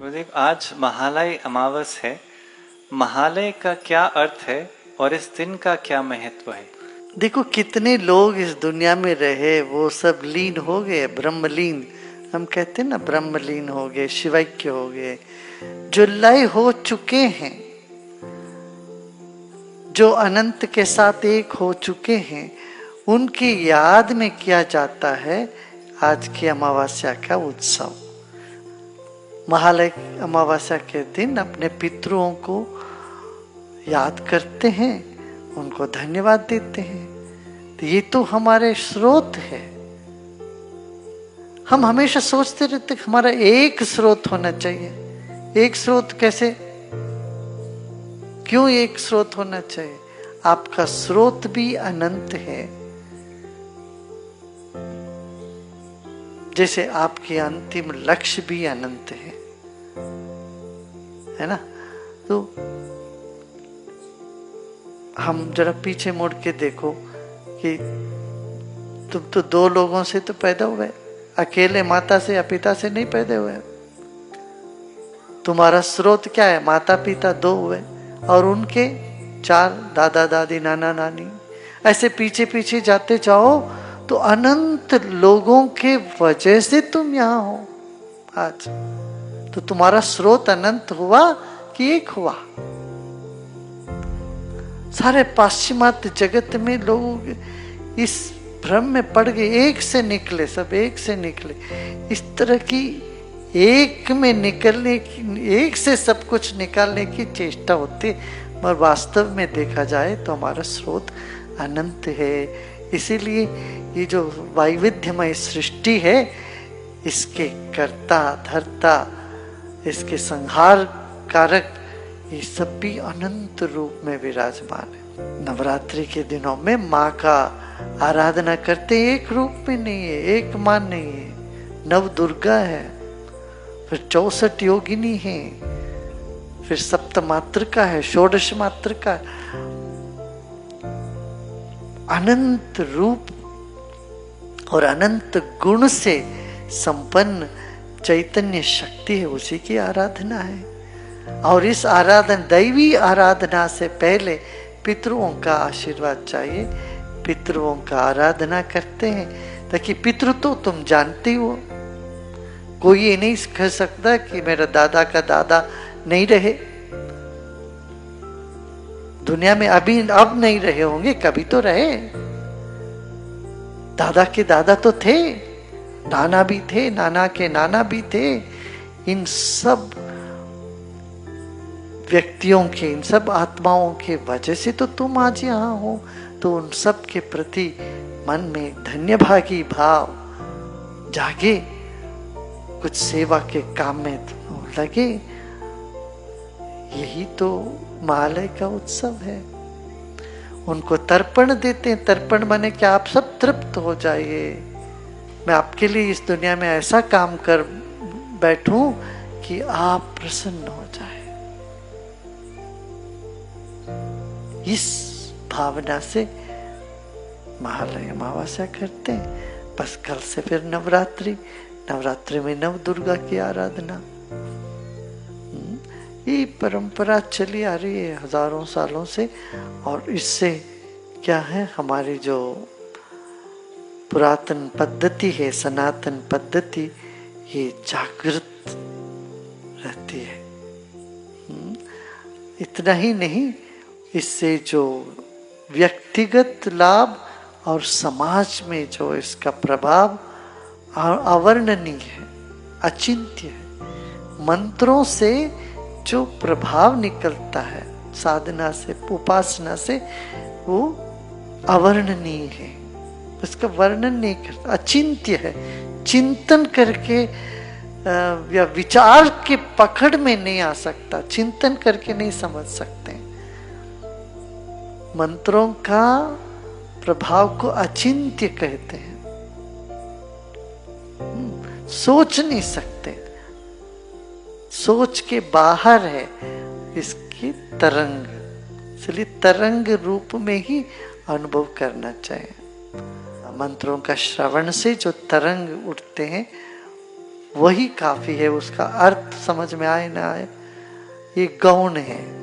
गुरुदेव, आज महालय अमावस है। महालय का क्या अर्थ है और इस दिन का क्या महत्व है? देखो, कितने लोग इस दुनिया में रहे, वो सब लीन हो गए, ब्रह्मलीन हम कहते हैं ना, ब्रह्मलीन हो गए, शिवैक्य हो गए। जो लय हो चुके हैं, जो अनंत के साथ एक हो चुके हैं, उनकी याद में किया जाता है आज की अमावस्या का उत्सव। महालय अमावस्या के दिन अपने पितरों को याद करते हैं, उनको धन्यवाद देते हैं। तो ये तो हमारे स्रोत है। हम हमेशा सोचते रहते हमारा एक स्रोत होना चाहिए। एक स्रोत कैसे, क्यों एक स्रोत होना चाहिए? आपका स्रोत भी अनंत है, जैसे आपके अंतिम लक्ष्य भी अनंत है ना। तो हम जरा पीछे मुड़ के देखो कि तुम तो दो लोगों से तो पैदा हुए, अकेले माता से या पिता से नहीं पैदा हुए। तुम्हारा स्रोत क्या है? माता पिता दो हुए और उनके चार दादा दादी नाना नानी, ऐसे पीछे पीछे जाते जाओ तो अनंत लोगों के वजह से तुम यहां हो आज। तो तुम्हारा स्रोत अनंत हुआ कि एक हुआ? सारे पाश्चिमात्य जगत में लोग इस भ्रम में पड़ गए, एक से निकले, सब एक से निकले। इस तरह की एक में निकलने की, एक से सब कुछ निकालने की चेष्टा होती, मगर वास्तव में देखा जाए तो हमारा स्रोत अनंत है। इसीलिए ये जो वैविध्यमय सृष्टि है, इसके कर्ता धर्ता, इसके संहार कारक, ये सब भी अनंत रूप में विराजमान है। नवरात्रि के दिनों में माँ का आराधना करते एक रूप में नहीं है, एक माँ नहीं है, नव दुर्गा है, फिर 64 योगिनी है, फिर सप्तमातृका है, षोडश मातृका, अनंत रूप और अनंत गुण से संपन्न चैतन्य शक्ति है, उसी की आराधना है। और इस आराधना, दैवी आराधना से पहले पितरों का आशीर्वाद चाहिए। पितरों का आराधना करते हैं ताकि पितृ तो तुम जानते हो, कोई ये नहीं कह सकता कि मेरा दादा का दादा नहीं रहे दुनिया में। अभी अब नहीं रहे होंगे, कभी तो रहे। दादा के दादा तो थे, नाना भी थे, नाना के नाना भी थे। इन सब व्यक्तियों के, इन सब आत्माओं के वजह से तो तुम आज यहाँ हो। तो उन सब के प्रति मन में धन्यभागी भाव जागे, कुछ सेवा के काम में लगे। यही तो महालय का उत्सव है। उनको तर्पण देते हैं। तर्पण माने कि आप सब तृप्त हो जाइए, मैं आपके लिए इस दुनिया में ऐसा काम कर बैठूं कि आप प्रसन्न हो जाए। इस भावना से महालय अमावस्या करते हैं। बस कल से फिर नवरात्रि, नवरात्रि में नव दुर्गा की आराधना। ये परंपरा चली आ रही है हजारों सालों से। और इससे क्या है, हमारी जो पुरातन पद्धति है, सनातन पद्धति, ये जागृत रहती है। इतना ही नहीं, इससे जो व्यक्तिगत लाभ और समाज में जो इसका प्रभाव अवर्णनीय है, अचिंत्य है। मंत्रों से जो प्रभाव निकलता है साधना से, उपासना से, वो अवर्णनीय है। उसका वर्णन नहीं कर, अचिंत्य है। चिंतन करके या विचार के पकड़ में नहीं आ सकता, चिंतन करके नहीं समझ सकते। मंत्रों का प्रभाव को अचिंत्य कहते हैं। सोच नहीं सकते, सोच के बाहर है इसकी तरंग। इसलिए तरंग रूप में ही अनुभव करना चाहिए। मंत्रों का श्रवण से जो तरंग उठते हैं वही काफी है। उसका अर्थ समझ में आए ना आए, ये गौण है।